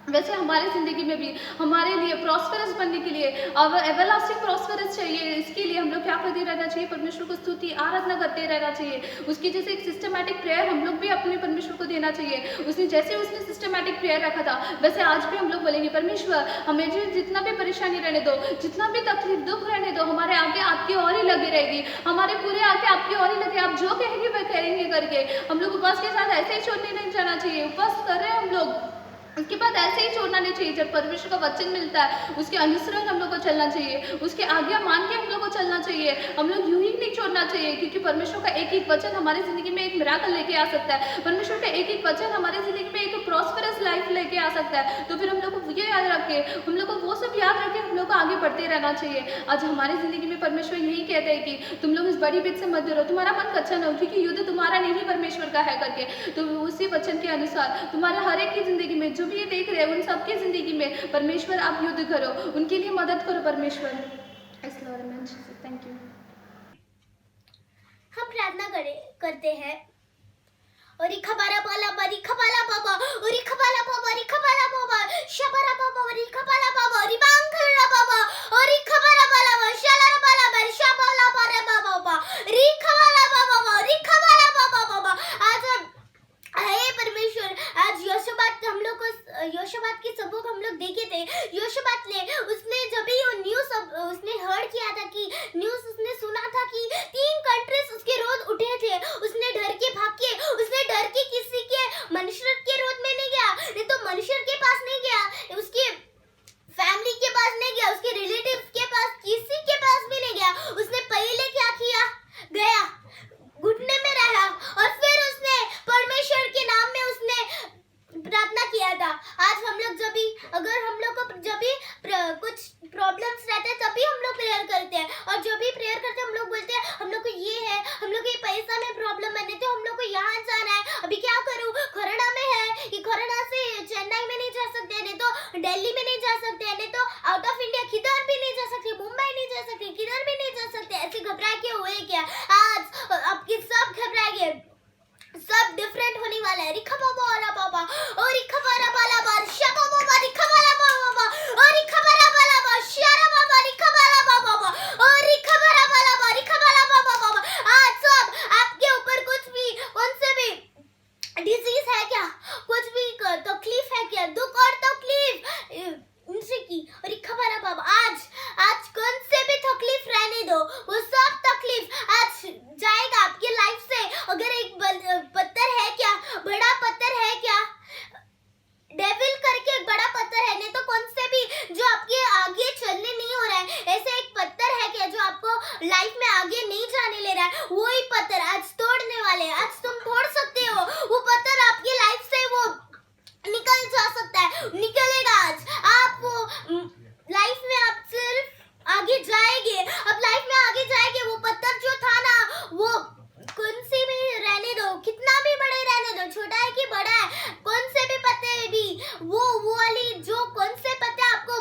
वैसे हमारे ज़िंदगी में भी हमारे लिए प्रॉस्पेरस बनने के लिए, एवरलास्टिंग प्रॉस्पेरस चाहिए, इसके लिए हम लोग क्या करते रहना चाहिए? परमेश्वर को स्तुति आराधना करते रहना चाहिए। उसकी जैसे एक सिस्टमैटिक प्रेयर हम लोग भी अपने परमेश्वर को देना चाहिए। उसने सिस्टमैटिक प्रेयर रखा था, वैसे आज भी हम लोग बोलेंगे, परमेश्वर हमें जो जितना भी परेशानी रहने दो, जितना भी तकलीफ दुख रहने दो, हमारे आगे आपकी और ही लगी रहेगी, हमारे पूरे आगे आपकी और ही लगे, आप जो कहेंगे वह करेंगे करके हम लोग उपवास के साथ ऐसे ही छोड़ने नहीं जाना चाहिए। उपवास कर रहे हैं हम लोग, उसके बाद ऐसे ही छोड़ना नहीं चाहिए। जब परमेश्वर का वचन मिलता है उसके अनुसरण हम लोग को चलना चाहिए, उसके आज्ञा मान के हम लोग को चलना चाहिए, हम लोग यूं ही नहीं छोड़ना चाहिए, क्योंकि परमेश्वर का एक एक वचन हमारी जिंदगी में एक मिराकल लेके आ सकता है। परमेश्वर का एक एक वचन हमारी जिंदगी में एक प्रॉस्पेरस लाइफ लेके आ सकता है। तो फिर हम लोग को ये याद रखे, हम लोग को वो सब याद रखे, हम लोग को आगे बढ़ते रहना चाहिए। आज हमारी जिंदगी में परमेश्वर यही कहते हैं कि तुम लोग इस बड़ी बीच से मत डरो, तुम्हारा मन कच्चा न हो, क्योंकि युद्ध तुम्हारा नहीं परमेश्वर का है करके। तो उसी वचन के अनुसार तुम्हारे हर एक की जिंदगी में जो भी ये देख रहे हैं उन सबकी जिंदगी में परमेश्वर आप युद्ध करो, उनके लिए मदद करो परमेश्वर। Thank you. हम प्रार्थना करते हैं, और खबारा पाला बरी खबाला बाबा, और खबाला बाबा, री खबाला बाबा, शबरा बाबा, री खबाला बाबा, री बांगरा बाबा, और खबारा बाबा, शलरा बाबा, बर शबाला बाबा, री खबाला बाबा, री खबाला बाबा। आज हे परमेश्वर, आज योशबात हम लोग को, योशबात की सबूत हम लोग देखे थे। योशबात ने उसने जब भी वो न्यूज़ उसने हर्ड किया था कि न्यूज़ उसने सुना था कि 3 कंट्रीज उसके रोज उठे थे, उसने डर के भाग के, उसने डर के किसी के मनुष्य के रोज में नहीं गया, नहीं तो मनुष्य के पास नहीं गया, उसके फैमिली के पास नहीं गया, उसके रिलेटिव्स के पास, किसी के पास भी नहीं गया। उसने पहले क्या किया? गया घुटने में रहा और फिर उसने परमेश्वर के नाम में उसने प्रार्थना किया था। आज हम लोग जब भी, अगर हम लोग को जब भी कुछ प्रॉब्लम्स रहते हैं तभी हम लोग प्रेयर करते हैं, और जब भी प्रेयर करते हैं हम लोग बोलते हैं हम लोग को ये है, हम लोग को ये पैसा में प्रॉब्लम है, नहीं तो हम लोग को यहाँ जाना है, अभी क्या करूँ, कोरोना में है, ये कोरोना से चेन्नई में नहीं जा सकते, नहीं तो दिल्ली में नहीं जा सकते, नहीं तो आउट ऑफ इंडिया किधर भी नहीं जा सकते, मुंबई नहीं जा सकते, किधर भी नहीं जा सकते। ऐसे घबरा के हुए क्या? आज आपके सब घबरा गए, सब डिफरेंट होने वाला है। रिखा बाबा वाला बाबा, और रिखा बारा वाला बार शबा बाबा, रिखा वाला बाबा, और रिखा बारा वाला बार शरा बाबा, रिखा वाला बाबा, और रिखा बारा वाला बार रिखा वाला बाबा। आज सब आपके ऊपर कुछ भी, कौन से भी डिजीज है क्या, कुछ भी तकलीफ है क्या, दुख और तकलीफ उनसे की, रिखा वाला बाबा, आज कौन से भी तकलीफ रहने दो, वो सब तकलीफ आज जाएगा आपके लाइफ से। अगर एक पत्थर है क्या, बड़ा पत्थर है क्या, डेविल करके एक बड़ा पत्थर है, नहीं तो कौन से भी जो आपके आगे चलने नहीं हो रहा है, ऐसे एक पत्थर है क्या जो आपको लाइफ में आगे नहीं जाने ले रहा है, वही पत्थर आज तोड़ने वाले, आज तुम तोड़ सकते हो वो पत्थर, आपकी लाइफ से वो निकल जा सकता है, निकलेगा। आज आप वो लाइफ में आप सिर्फ आगे जाएंगे, अब लाइफ में आगे जाएंगे, वो पत्थर जो था ना, वो कौन से भी रहने दो, कितना भी बड़े रहने दो, छोटा है कि बड़ा है, कौन से भी पत्ते भी, वो वाली जो कौन से पत्ते आपको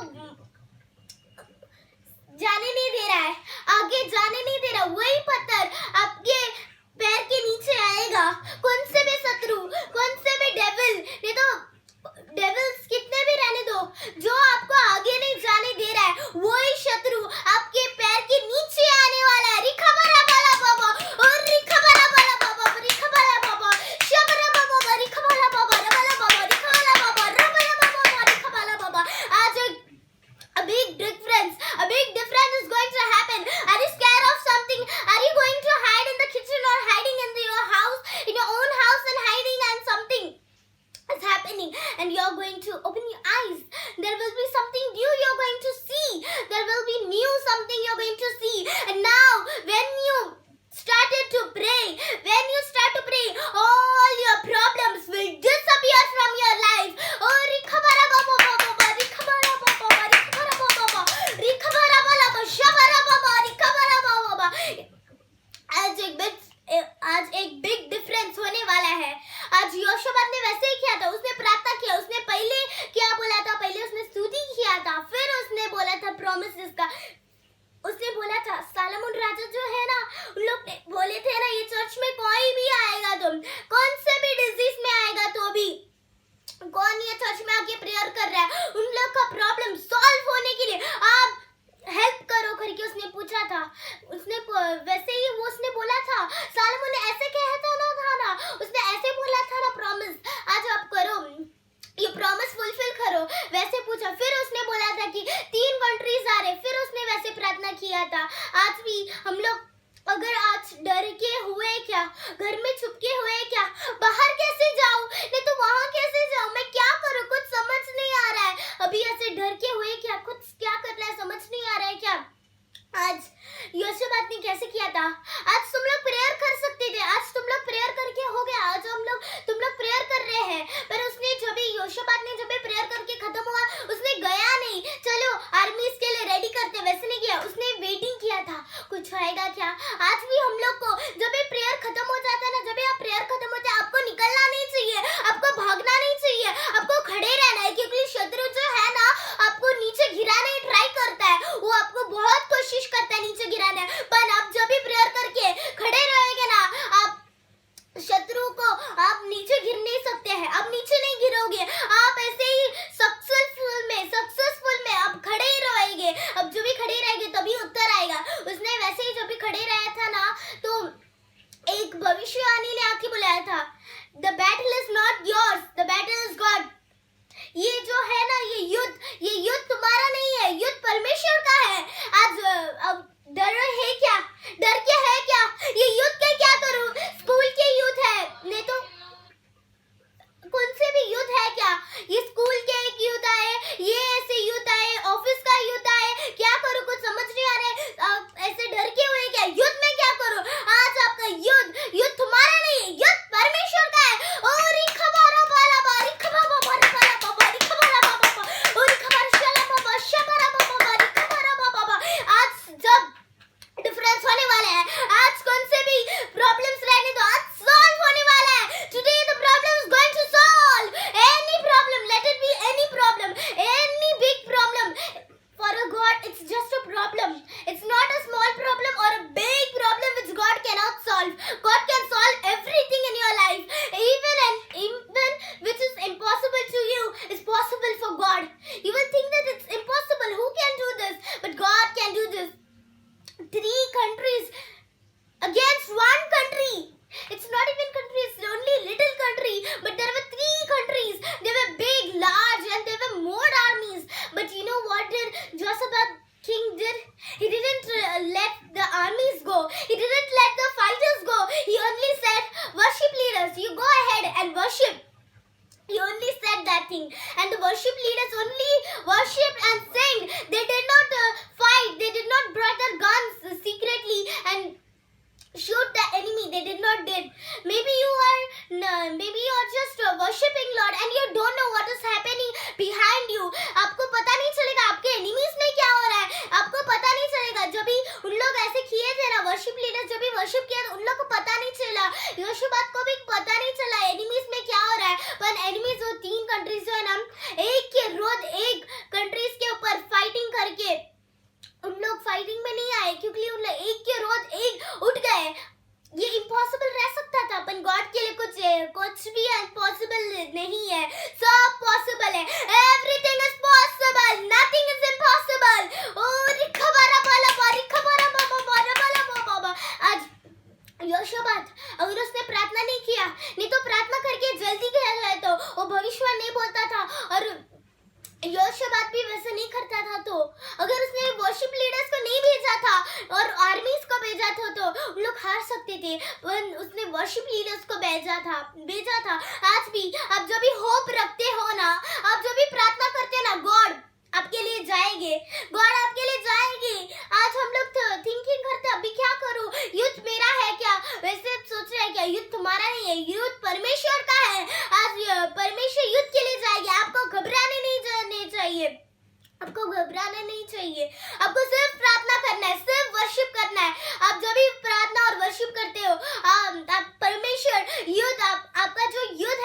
आज योशोबात ने वैसे ही किया था, उसने प्रार्थना किया, उसने पहले क्या बोला था, पहले उसने स्तुति किया था, फिर उसने बोला था प्रॉमिसेस का, उसने बोला था सालोमन राजा जो है ना, उन लोग बोले थे ना ये चर्च में कोई भी आएगा तो कौन से भी डिजीज में आएगा तो भी कौन ये चर्च में आके प्रेयर कर रहा है, उन लोग का प्रॉब्लम सॉल्व होने के लिए आप हेल्प करो करके उसने पूछा था। उसने वैसे ही वो उसने बोला था, सालोमन ने ऐसे कहा था ना, उसने ऐसे बोला था ना प्रॉमिस, आज आप करो ये प्रॉमिस फुलफिल करो, वैसे पूछा। फिर उसने बोला था कि 3 कंट्रीज आ रहे, फिर उसने वैसे प्रार्थना किया था। आज भी हम लोग अगर आज डर के हुए क्या, घर में छुप के हुए क्या, बाहर कैसे जाऊं, नहीं तो वहां कैसे जाऊं, मैं क्या करूं, कुछ समझ नहीं आ रहा है, अभी ऐसे डर के हुए क्या, कुछ क्या करना है समझ नहीं आ रहा है क्या। आज योशोबात ने कैसे किया था, आज तुम लोग प्रेयर कर सकते थे, आज तुम लोग प्रेयर करके हो गया, आज तुम लोग प्रेयर कर रहे हैं, पर उसने जब भी योशोबात ने जब भी प्रेयर करके खत्म हुआ, उसने गया नहीं, चलो आर्मीज के लिए रेडी करते, वैसे नहीं किया, उसने वेटिंग किया था कुछ आएगा क्या। आज भी हम लोग को जब भी प्रेयर खत्म हो जाता है ना, जब भी आप प्रेयर खत्म होता है, आपको निकलना नहीं चाहिए, आपको भागना नहीं चाहिए, आपको खड़े रहना है, क्योंकि शत्रु जो है ना आपको नीचे गिराने ट्राई करता है, वो आपको बहुत कोशिश करता है नीचे गिराने, पर आप जब भी प्रेयर करके खड़े रहेंगे ना, आप शत्रु को आप नीचे गिर नहीं सकते हैं, आप नीचे नहीं गिरोगे, आप ऐसे ही सक्सेसफुल में आप खड़े ही रहेंगे, अब जो भी खड़े रहेंगे तभी उत्तर आएगा। उसने वैसे ही जब भी खड़े रहा था ना, तो एक भविष्यवाणी ने आके बुलाया था, the battle is not yours, the battle is God. ये जो है ना ये युद्ध तुम्हारा नहीं है, युद्ध परमेश्वर का है। आज अब डर है क्या, डर क्या है क्या, ये युद्ध के क्या करूं, स्कूल के युद्ध है, नहीं तो कौन से भी युद्ध है क्या, ये स्कूल के एक युद्ध आए, ये ऐसे युद्ध आए, ऑफिस का युद्ध आए, क्या करूं कुछ समझ नहीं आ रहा है, ऐसे डर के हुए क्या, युद्ध में क्या करूं। आज आपका युद्ध तुम्हारा नहीं है, युद्ध परमेश्वर का है। और खबरा बाला बारी खबरा बाला बारी खबरा बाबा और खबर शला बाबा शबरा बाबा बारी खबरा बाबा। आज जब डिफरेंस होने वाला है, आज कौन से भी प्रॉब्लम्स रहने दो, आज सॉल्व होने वाला है। Today the problem is going to solve any problem, let it be any problem, any big problem. For a God, it's just a problem. It's not a small problem or a big problem which God cannot solve. God can solve everything in your life. Even which is impossible to you is possible for God. You will think that it's impossible. Who can do this? But God can do this. 3 countries against 1 country. It's not even country, it's only little country, but there were 3 countries. They were big, large, and they were more armies. But you know what did Jehoshaphat king did? He didn't let the armies go. He didn't let the fighters go. He only said, worship leaders, you go ahead and worship. He only said that thing, and the worship leaders only worshipped and sang. They did not fight. They did not brought their guns secretly and shoot the enemy. They did not did. Maybe you are just worshipping Lord and you don't know what is happening behind you. आपको पता नहीं चलेगा आपके enemies में क्या हो रहा है, आपको पता नहीं चलेगा। जब भी उन लोग ऐसे किए थे ना, worship leaders जब भी worship किया, उन लोग को पता नहीं चला, योशोबात को भी पता नहीं चला enemies में क्या हो रहा है। पर enemies वो 3 countries जो है ना, एक के रोज एक countries के ऊपर fighting करके उन लोग फाइटिंग में नहीं आए, क्योंकि उन लोग एक के रोज एक उठ गए। ये इम्पॉसिबल रह सकता था, पर गॉड के लिए कुछ भी इम्पॉसिबल नहीं है, सब पॉसिबल है। Everything is possible, nothing is impossible. और खबरा बाला बारी खबरा बाबा बाला बाला बाबा। आज योशोबात अगर उसने प्रार्थना नहीं किया, नहीं तो प्रार्थना करके जल्दी गया जाए तो वो भविष्यवाणी नहीं बोलता था, और योशोबात भी वैसे नहीं करता था, तो अगर उसने वर्शिप लीडर्स को नहीं भेजा था और आर्मीज को भेजा था तो उन लोग हार सकते थे, पर उसने वर्शिप लीडर्स को भेजा था। आज भी आप जब भी होप रखते हो ना, आप जब भी प्रार्थना करते हैं ना, गॉड आपके लिए जाएंगे, गॉड आपके लिए जाएंगे। आज हम लोग थिंकिंग करते अभी क्या करूं, युद्ध मेरा है क्या, वैसे सोच रहे हैं क्या, युद्ध तुम्हारा नहीं है, युद्ध परमेश्वर का है। आज परमेश्वर युद्ध के लिए जाएंगे, आपको घबराने नहीं चाहिए, आपको घबराना नहीं चाहिए, आपको सिर्फ प्रार्थना करना है, सिर्फ वर्शिप करना है। आप जब भी प्रार्थना और वर्शिप करते हो, आप परमेश्वर युद्ध आपका जो युद्ध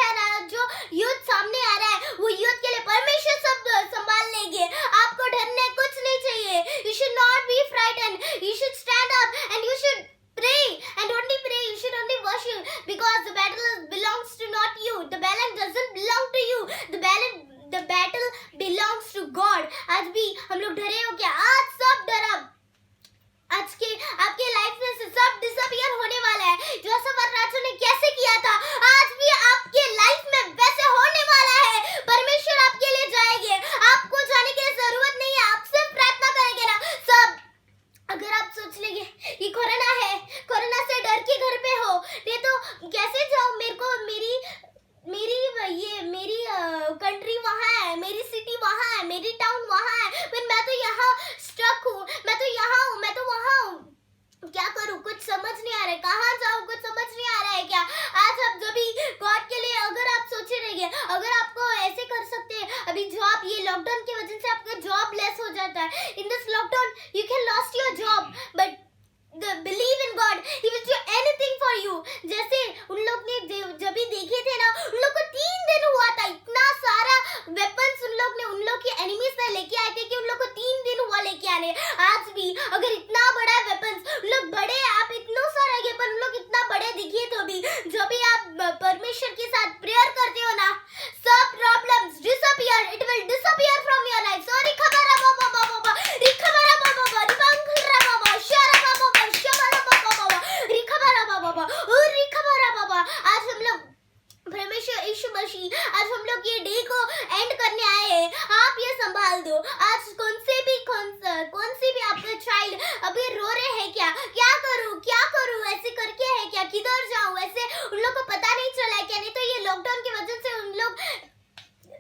समझ नहीं आ रहा है, कहाँ जाऊँ कुछ समझ नहीं आ रहा है क्या? आज आप जब भी गॉड के लिए अगर आप सोचे रहिए, अगर आपको ऐसे कर सकते हैं, अभी जॉब, ये लॉकडाउन की वजह से आपका जॉब लेस हो जाता है। In this lockdown you can lost your job, but believe in God, he will do anything for you. जैसे उन लोग ने जब भी देखे थे ना, उन लोग को 3 दिन हुआ था, इतना सारा वेपन्स उन लोग की एनिमीज ने लेके आए थे कि उन लोग को 3 दिन हुआ लेके आने। आज भी अगर इतना बड़ा वेपन्स उन लोग बड़े, आप इतना सारा ये, पर उन लोग इतना बड़े दिखे तो भी, जब भी आप परमेश्वर के साथ प्रेयर करते हो ना, सब problems disappear, it will disappear from your life. Sorry खबरा बाबा बाबा रिखबरा बाबा रिबांगरा बाबा शरा बाबा शबरा बाबा रिखबरा बाबा और रिखबरा बाबा। आज हम लोग परमेश्वर यीशु मसीह, आज हम लोग ये डे को एंड करने आए हैं। आप ये संभाल दो। आज कौन से भी आपका चाइल्ड अभी रो रहे हैं, क्या करूं ऐसे करके है क्या, किधर जाऊं, ऐसे उन लोग को पता नहीं चला है क्या? नहीं तो ये लॉकडाउन की वजह से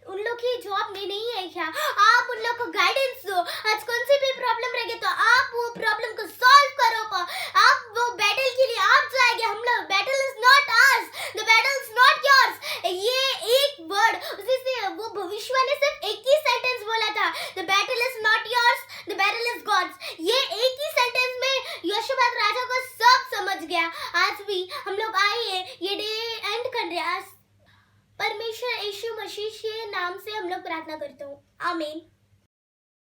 उन लोग की जॉब नहीं है क्या? आप उन लोग को गाइडेंस दो। आज कौन सी भी प्रॉब्लम रहेगी तो आप वो प्रॉब्लम को सॉल्व करो। आप वो बैटल के लिए आप जाएंगे। हम लोग, battle is not hours, the battle is not yours. ये एक वर्ड, उसी से वो भविष्य ने सिर्फ एक ही सेंटेंस बोला था, the battle is not yours, the battle is God's. ये एक ही सेंटेंस में यहोशूआत राजा को सब समझ गया। आज भी हम लोग आए हैं, ये डे एंड कर रहे हैं। आज परमेश्वर यीशु मसीह के नाम से हम लोग प्रार्थना करते हूँ, आमीन।